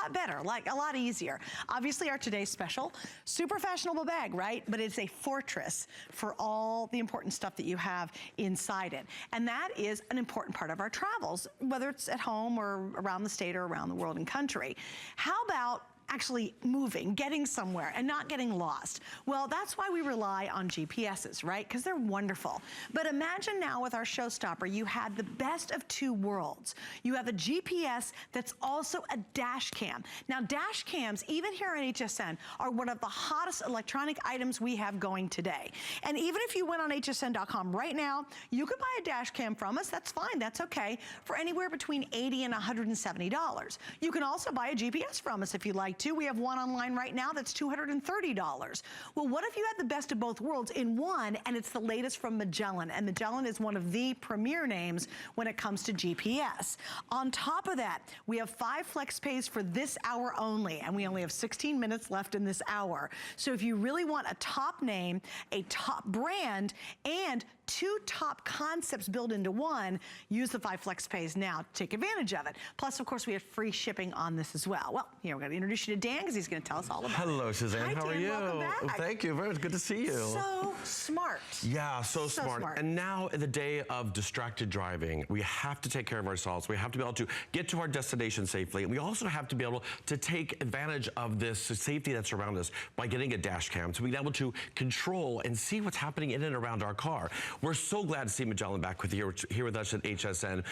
lot better, like a lot easier. Obviously our today's special, super fashionable bag, right? But it's a fortress for all the important stuff that you have inside it. And that is an important part of our travels, whether it's at home or around the state or around the world and country. How about actually moving, getting somewhere, and not getting lost? Well, that's why we rely on GPSs, right? Because they're wonderful. But imagine now with our showstopper, you had the best of two worlds. You have a GPS that's also a dash cam. Now, dash cams, even here on HSN, are one of the hottest electronic items we have going today. And even if you went on hsn.com right now, you could buy a dash cam from us. That's fine, that's okay, for anywhere between $80 and $170. You can also buy a GPS from us if you like to. We have one online right now that's $230. Well, what if you had the best of both worlds in one, and it's the latest from Magellan, and Magellan is one of the premier names when it comes to GPS. On top of that, we have 5 flex pays for this hour only, and we only have 16 minutes left in this hour. So if you really want a top name, a top brand, and 2 top concepts built into one, use the 5 flex pays now to take advantage of it. Plus, of course, we have free shipping on this as well. Well, here we're going to introduce you to Dan because he's going to tell us all about it. Hello, Suzanne. Hi, how Dan, are you? welcome back. Thank you. Very good to see you. So smart. Yeah, so smart. And now, in the day of distracted driving, we have to take care of ourselves. We have to be able to get to our destination safely. And we also have to be able to take advantage of this safety that's around us by getting a dash cam, so being able to control and see what's happening in and around our car. We're so glad to see Magellan back here with us at HSN.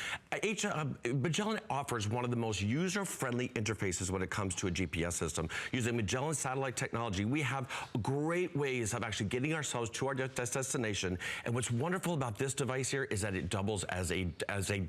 Magellan offers one of the most user-friendly interfaces when it comes to a GPS system. Using Magellan satellite technology, we have great ways of actually getting ourselves to our destination. And what's wonderful about this device here is that it doubles as a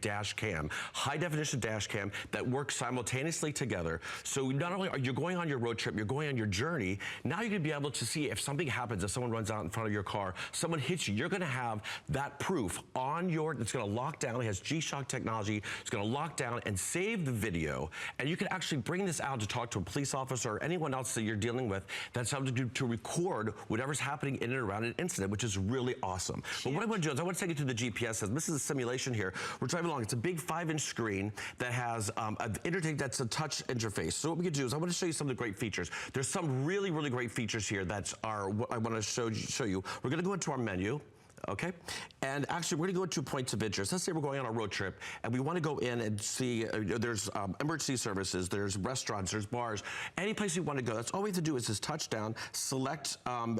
dash cam, high-definition dash cam that works simultaneously together. So not only are you going on your road trip, you're going on your journey, now you're going to be able to see if something happens, if someone runs out in front of your car, someone hits you, you're going to have that proof on your, it's going to lock down. It has G-Shock technology. It's going to lock down and save the video. And you can actually bring this out to talk to a police officer or anyone else that you're dealing with that's something to record whatever's happening in and around an incident, which is really awesome. But what I want to do is I want to take you to the GPS system. This is a simulation here. We're driving along. It's a big 5-inch screen that has an interface that's a touch interface. So what we can do is I want to show you some of the great features. There's some really, really great features here that are what I want to show you. We're going to go into our menu. Okay, and actually we're going to go into points of interest. Let's say we're going on a road trip and we want to go in and see, there's emergency services, there's restaurants, there's bars, any place you want to go. That's all we have to do is just touch down, select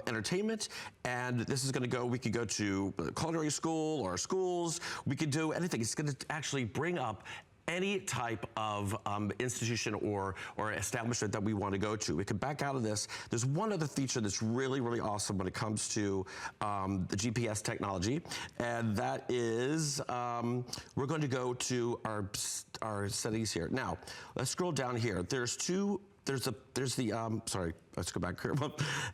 entertainment, and this is going to go, we could go to culinary school or schools, we could do anything. It's going to actually bring up any type of institution or establishment that we want to go to. We can back out of this. There's one other feature that's really, really awesome when it comes to the GPS technology, and that is we're going to go to our settings here. Now, let's scroll down here. There's the sorry, let's go back here.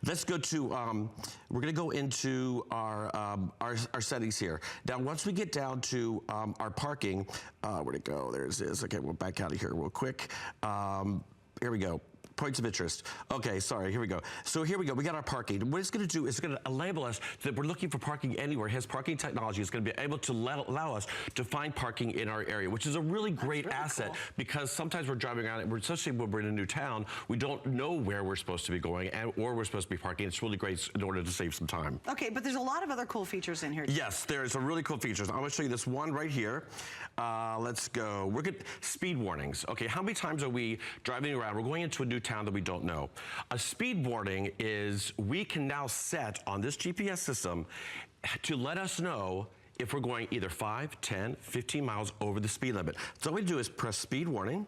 Let's go to, we're gonna go into our settings here. Now, once we get down to our parking, where'd it go? There's this. Okay, we'll back out of here real quick. Here we go. Points of interest. Okay, sorry, here we go. So here we go, we got our parking. What it's gonna do is it's gonna label us that we're looking for parking anywhere. It has parking technology. It's gonna be able to allow us to find parking in our area, which is a really great asset, cool, because sometimes we're driving around, especially when we're in a new town, we don't know where we're supposed to be going or we're supposed to be parking. It's really great in order to save some time. Okay, but there's a lot of other cool features in here too. Yes, there's some really cool features. I'm gonna show you this one right here. Let's go. We're good. Speed warnings. Okay, how many times are we driving around? We're going into a new town that we don't know. A speed warning is we can now set on this GPS system to let us know if we're going either 5, 10, 15 miles over the speed limit. So all we do is press speed warning.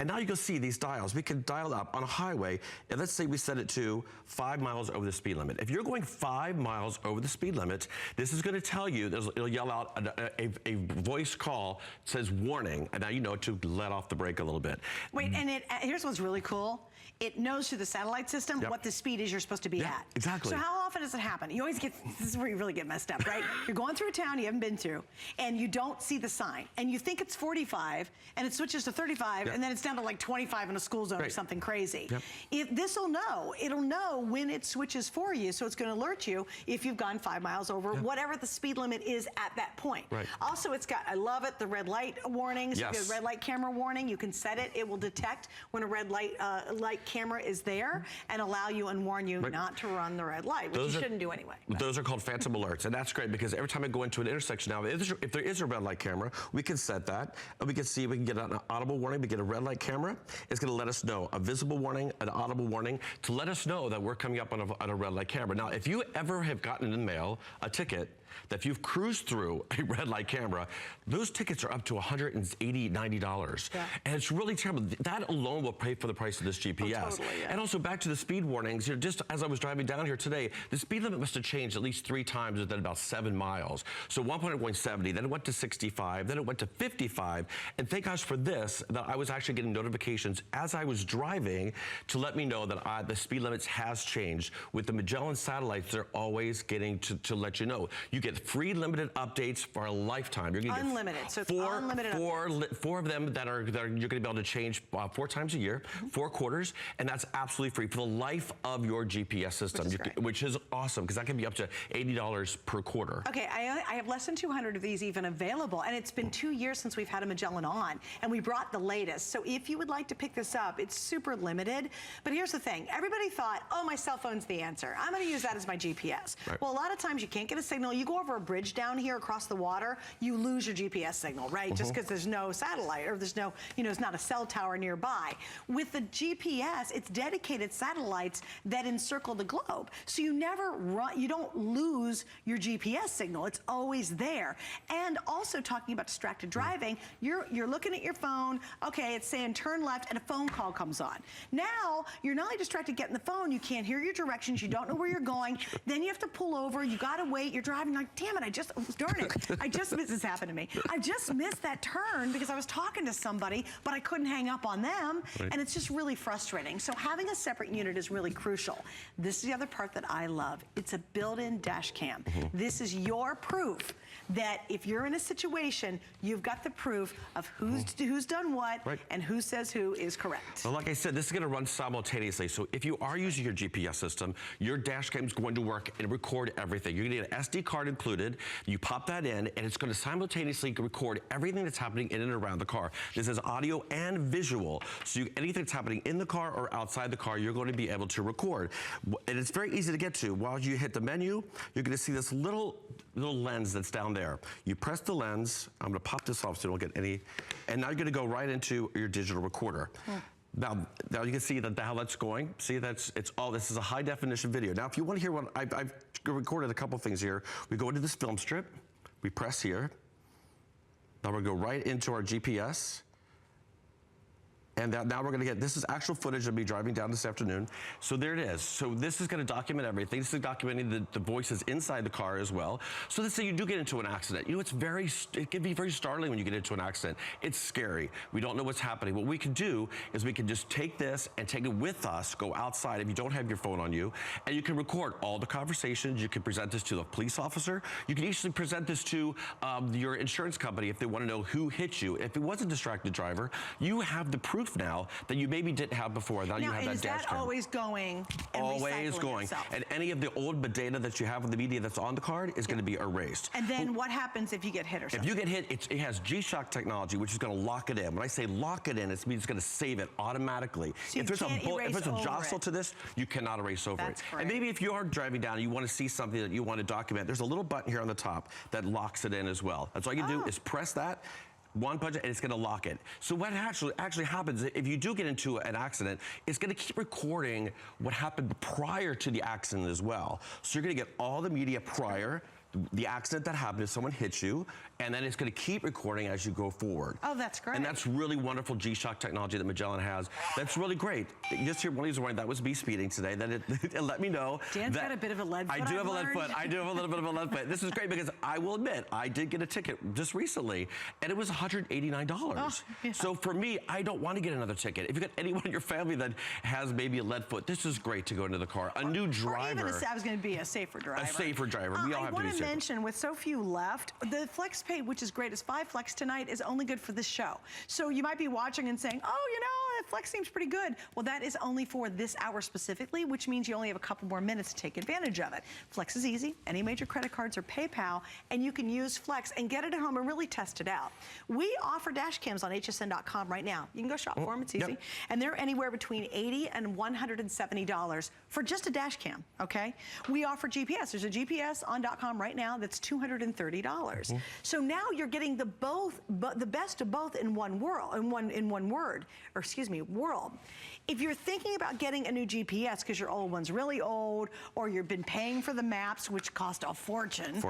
And now you can see these dials. We can dial up on a highway, and let's say we set it to 5 miles over the speed limit. If you're going 5 miles over the speed limit, this is gonna tell you, it'll yell out a voice call that says warning, and now you know to let off the brake a little bit. Wait, and here's what's really cool. It knows through the satellite system what the speed is you're supposed to be at. Exactly. So how often does it happen? You always get, this is where you really get messed up, right? You're going through a town you haven't been to, and you don't see the sign, and you think it's 45, and it switches to 35, and then it's down to like 25 in a school zone or something crazy. If this'll know, it'll know when it switches for you, so it's going to alert you if you've gone 5 miles over whatever the speed limit is at that point. Also, it's got, I love it, the red light warnings. You get a red light camera warning. You can set it. It will detect when a red light camera is there and allow you and warn you not to run the red light, which you shouldn't do anyway. Those are called phantom alerts, and that's great because every time I go into an intersection now, if there is a red light camera, we can set that, and we can see, we can get an audible warning, we get a red light camera. It's going to let us know a visible warning, an audible warning, to let us know that we're coming up on a red light camera. Now, if you ever have gotten in the mail a ticket that if you've cruised through a red light camera, those tickets are up to $180, $90. And it's really terrible. That alone will pay for the price of this GPS. And also back to the speed warnings, you know, just as I was driving down here today, the speed limit must have changed at least 3 times within about 7 miles. So one point it went 70, then it went to 65, then it went to 55. And thank gosh for this, that I was actually getting notifications as I was driving to let me know that the speed limits has changed. With the Magellan satellites, they're always getting to let you know. You get free limited updates for a lifetime. You're gonna unlimited. Get so it's unlimited. Four of them that you're going to be able to change 4 times a year, 4 quarters, and that's absolutely free for the life of your GPS system, which is awesome because that can be up to $80 per quarter. Okay, I have less than 200 of these even available, and it's been 2 years since we've had a Magellan on, and we brought the latest. So if you would like to pick this up, it's super limited. But here's the thing: everybody thought, oh, my cell phone's the answer. I'm going to use that as my GPS. Well, a lot of times you can't get a signal. You go over a bridge down here across the water, you lose your GPS signal, right? Just because there's no satellite or there's no, you know, it's not a cell tower nearby. With the GPS, it's dedicated satellites that encircle the globe. So you never run, you don't lose your GPS signal. It's always there. And also talking about distracted driving, you're looking at your phone, okay, it's saying turn left and a phone call comes on. Now, you're not only distracted getting the phone, you can't hear your directions, you don't know where you're going, then you have to pull over, you gotta wait, you're driving like, damn it, darn it, I just missed, this happened to me. I just missed that turn because I was talking to somebody, but I couldn't hang up on them, and it's just really frustrating. So having a separate unit is really crucial. This is the other part that I love. It's a built-in dash cam. This is your proof that if you're in a situation, you've got the proof of who's done what and who says who is correct. Well, like I said, this is going to run simultaneously. So if you are using your GPS system, your dash cam is going to work and record everything. You're going to get an SD card included. You pop that in, and it's going to simultaneously record everything that's happening in and around the car. This is audio and visual. So anything that's happening in the car or outside the car, you're going to be able to record. And it's very easy to get to. While you hit the menu, you're going to see this little lens that's down there. You press the lens. I'm going to pop this off so you don't get any. And now you're going to go right into your digital recorder. Now you can see how that's going. See, this is a high definition video. Now, if you want to hear what I've recorded a couple things here. We go into this film strip. We press here. Now we're going to go right into our GPS. And now we're going to get, this is actual footage of me driving down this afternoon. So there it is. So this is going to document everything. This is documenting the voices inside the car as well. So let's say you do get into an accident. You know, it can be very startling when you get into an accident. It's scary. We don't know what's happening. What we can do is we can just take this and take it with us, go outside if you don't have your phone on you, and you can record all the conversations. You can present this to the police officer. You can easily present this to your insurance company if they want to know who hit you. If it was a distracted driver, you have the proof now that you maybe didn't have before. Now you have that dash cam. Always going and always going itself. And any of the old data that you have with the media that's on the card is going to be erased. And then what happens if you get hit or something? If you get hit, it has G-Shock technology, which is going to lock it in. When I say lock it in, it means it's going to save it automatically. So if there's a jostle to this, you cannot erase over it. Great. And maybe if you are driving down and you want to see something that you want to document, there's a little button here on the top that locks it in as well. That's all you do is press that. One punch, and it's going to lock it. So what actually happens, if you do get into an accident, it's going to keep recording what happened prior to the accident as well. So you're going to get all the media prior, the accident that happened is someone hits you, and then it's going to keep recording as you go forward. Oh, that's great. And that's really wonderful G-Shock technology that Magellan has. That's really great. Just here, one of these warning, that was me speeding today. That it let me know. Dan's that got a bit of a lead foot. I do have a lead foot. I do have a little bit of a lead foot. This is great because I will admit, I did get a ticket just recently, and it was $189. Oh, yeah. So for me, I don't want to get another ticket. If you got anyone in your family that has maybe a lead foot, this is great to go into the car. A new driver. Or even I was going to be a safer driver. A safer driver. We all have to be safer. I want to mention, with so few left, the FlexPay, which is great, is 5 Flex tonight, is only good for this show. So you might be watching and saying, oh, you know, Flex seems pretty good. Well, that is only for this hour specifically, which means you only have a couple more minutes to take advantage of it. Flex is easy. Any major credit cards or PayPal, and you can use Flex and get it at home and really test it out. We offer dash cams on hsn.com right now. You can go shop for them. It's easy. Yep. And they're anywhere between $80 and $170 for just a dash cam, okay? We offer GPS. There's a GPS on .com right now that's $230. So now you're getting the best of both in one world, world. If you're thinking about getting a new GPS because your old one's really old, or you've been paying for the maps, which cost a fortune.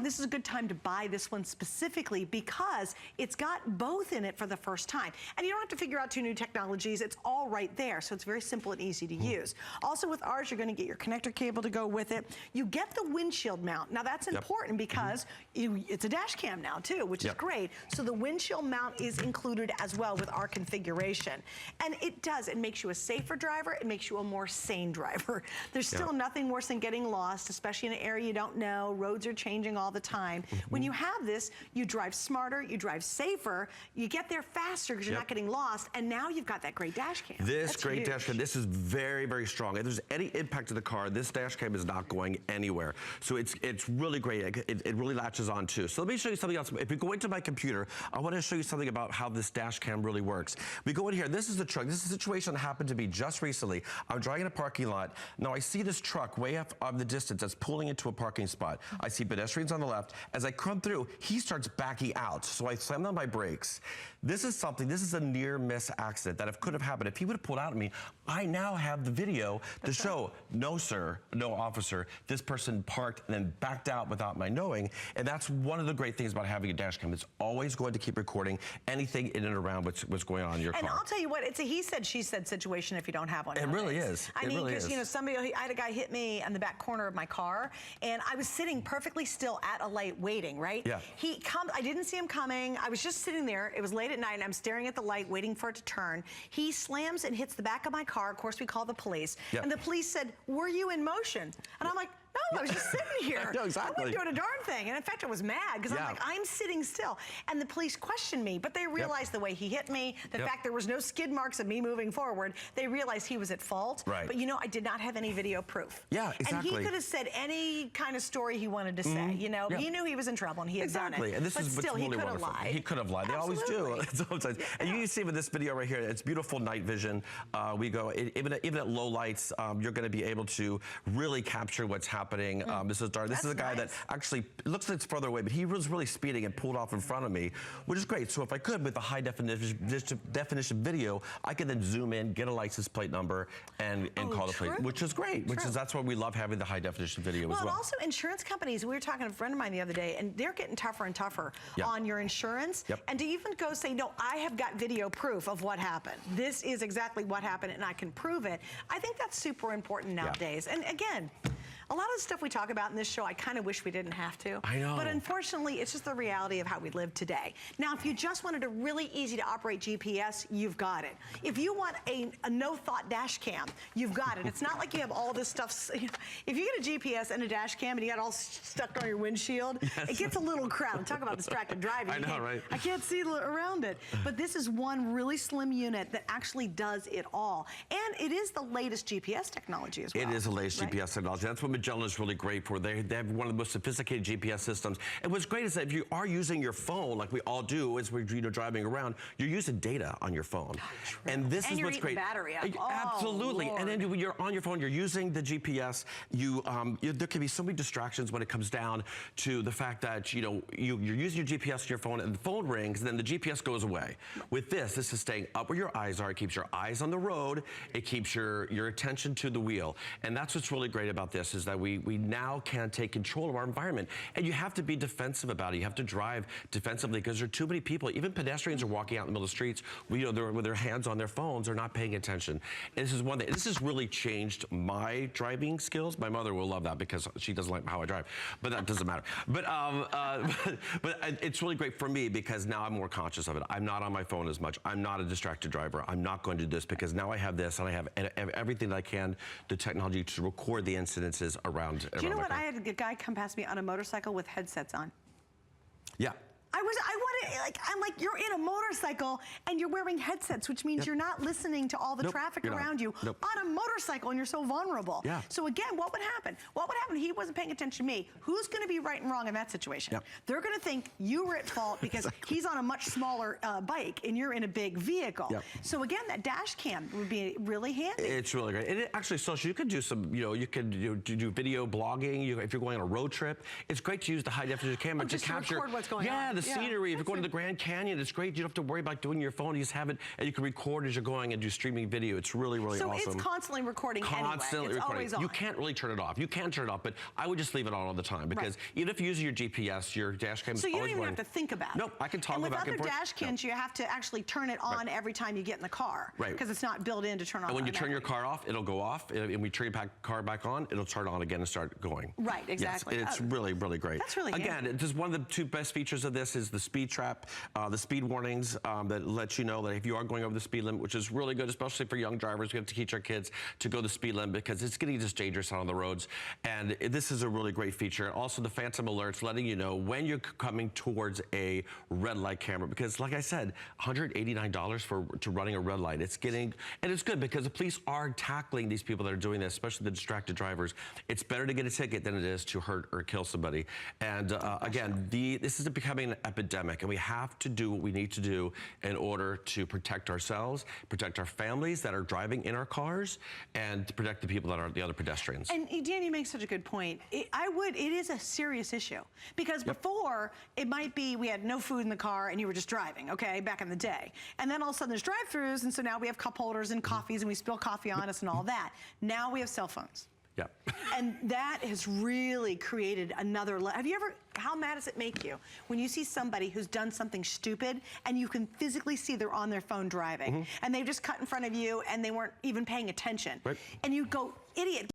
This is a good time to buy this one specifically because it's got both in it for the first time. And you don't have to figure out 2 new technologies. It's all right there. So it's very simple and easy to use. Also with ours, you're going to get your connector cable to go with it. You get the windshield mount. Now that's important because it's a dash cam now too, which is great. So the windshield mount is included as well with our configuration. And it makes you a safer driver. It makes you a more sane driver. There's still nothing worse than getting lost, especially in an area you don't know. Roads are changing all the time. When you have this, you drive smarter, you drive safer, you get there faster because you're not getting lost, and now you've got that great dash cam. This great dash cam, this is very, very strong. If there's any impact to the car, this dash cam is not going anywhere. So it's really great. It really latches on too. So let me show you something else. If we go into my computer, I want to show you something about how this dash cam really works. We go in here, this is the truck. This is a situation that happened to me just recently. I'm driving in a parking lot. Now I see this truck way up of the distance that's pulling into a parking spot. I see pedestrians on the left. As I come through, he starts backing out. So I slam on my brakes. This is a near miss accident that could have happened. If he would have pulled out at me, I now have the video to show, no sir, no officer, this person parked and then backed out without my knowing. And that's one of the great things about having a dash cam. It's always going to keep recording anything in and around what's going on in your car. And I'll tell you what, it's a he said, she said situation if you don't have one. It really is. I mean, because you know, I had a guy hit me in the back corner of my car, and I was sitting perfectly still at a light waiting, right? Yeah. I didn't see him coming. I was just sitting there. It was late at night, and I'm staring at the light, waiting for it to turn. He slams and hits the back of my car. Of course, we call the police. Yep. And the police said, "Were you in motion?" And I'm like, no, I was just sitting here. No, exactly. I wasn't doing a darn thing. And in fact, I was mad because I'm like, I'm sitting still. And the police questioned me, but they realized the way he hit me, the fact there was no skid marks of me moving forward, they realized he was at fault. Right. But you know, I did not have any video proof. Yeah, exactly. And he could have said any kind of story he wanted to say. You know, he knew he was in trouble and he had done it. And this but is still, totally he could have wonderful. lied. He could have lied. They always do. Sometimes. And you can see with this video right here, it's beautiful night vision. We go, even at low lights, you're going to be able to really capture what's happening. This is dark. This is a guy that actually, it looks like it's further away, but he was really speeding and pulled off in front of me, which is great. So if I could, with the high definition video, I could then zoom in, get a license plate number, and call the police, which is great. That's why we love having the high definition video as well. And also insurance companies. We were talking to a friend of mine the other day, and they're getting tougher and tougher on your insurance. And to even go say, no, I have got video proof of what happened. This is exactly what happened, and I can prove it. I think that's super important nowadays. And again, a lot of the stuff we talk about in this show, I kind of wish we didn't have to. I know. But unfortunately, it's just the reality of how we live today. Now, if you just wanted a really easy to operate GPS, you've got it. If you want a no-thought dash cam, you've got it. It's not like you have all this stuff. If you get a GPS and a dash cam and you got all stuck on your windshield, it gets a little crowded. Talk about distracted driving. I know, right? I can't see around it. But this is one really slim unit that actually does it all. And it is the latest GPS technology as well. It is the latest GPS technology. That's what Magellan is really great for. They have one of the most sophisticated GPS systems. And what's great is that if you are using your phone, like we all do as we're driving around, you're using data on your phone. And this is what's great. Battery up. Absolutely. Lord. And then when you're on your phone, you're using the GPS. There can be so many distractions when it comes down to the fact that you're using your GPS on your phone, and the phone rings, and then the GPS goes away. With this is staying up where your eyes are. It keeps your eyes on the road. It keeps your attention to the wheel. And that's what's really great about this is that we now can take control of our environment. And you have to be defensive about it. You have to drive defensively because there are too many people, even pedestrians are walking out in the middle of the streets, they're with their hands on their phones, they're not paying attention. And this is one thing, this has really changed my driving skills. My mother will love that because she doesn't like how I drive, but that doesn't matter. But it's really great for me because now I'm more conscious of it. I'm not on my phone as much. I'm not a distracted driver. I'm not going to do this because now I have this and I have everything that I can, the technology to record the incidences around. Do you know what? I had a guy come past me on a motorcycle with headsets on. Yeah. I'm like, you're in a motorcycle and you're wearing headsets, which means you're not listening to all the traffic around you on a motorcycle, and you're so vulnerable. Yeah. So again, what would happen? What would happen if he wasn't paying attention to me? Who's going to be right and wrong in that situation? Yep. They're going to think you were at fault because he's on a much smaller bike and you're in a big vehicle. Yep. So again, that dash cam would be really handy. It's really great. And actually, social, you could do some, you could do video blogging. If you're going on a road trip, it's great to use the high definition camera to just capture record what's going on. Yeah, the scenery. If you're going to the Grand Canyon, it's great. You don't have to worry about doing your phone. You just have it, and you can record as you're going and do streaming video. It's really, really awesome. So it's constantly recording anyway. It's recording. Always on. You can't really turn it off. You can turn it off, but I would just leave it on all the time because even if you're using your GPS, your dash cam is so you always don't even running. have to think about it. Nope, I can toggle back and forth. With other dash cams, you have to actually turn it on every time you get in the car. Right. Because it's not built in to turn on. And when you turn your car off, it'll go off. And we turn your car back on, it'll turn on again and start going. Right, exactly. Yes, it's really, really great. That's really Again, just one of the two best features of this is the speed trap, the speed warnings that let you know that if you are going over the speed limit, which is really good, especially for young drivers. We have to teach our kids to go the speed limit because it's getting just dangerous out on the roads. And this is a really great feature. Also, the phantom alerts letting you know when you're coming towards a red light camera because, like I said, $189 to running a red light. It's getting, and it's good because the police are tackling these people that are doing this, especially the distracted drivers. It's better to get a ticket than it is to hurt or kill somebody. And again, this is becoming an epidemic, and we have to do what we need to do in order to protect ourselves, protect our families that are driving in our cars, and to protect the people that are the other pedestrians. And Dan, you make such a good point. It is a serious issue because before it might be we had no food in the car and you were just driving, okay, back in the day. And then all of a sudden there's drive-throughs, and so now we have cup holders and coffees and we spill coffee on us and all that. Now we have cell phones. Yeah. And that has really created another how mad does it make you when you see somebody who's done something stupid and you can physically see they're on their phone driving and they've just cut in front of you and they weren't even paying attention. Right. And you go, idiot.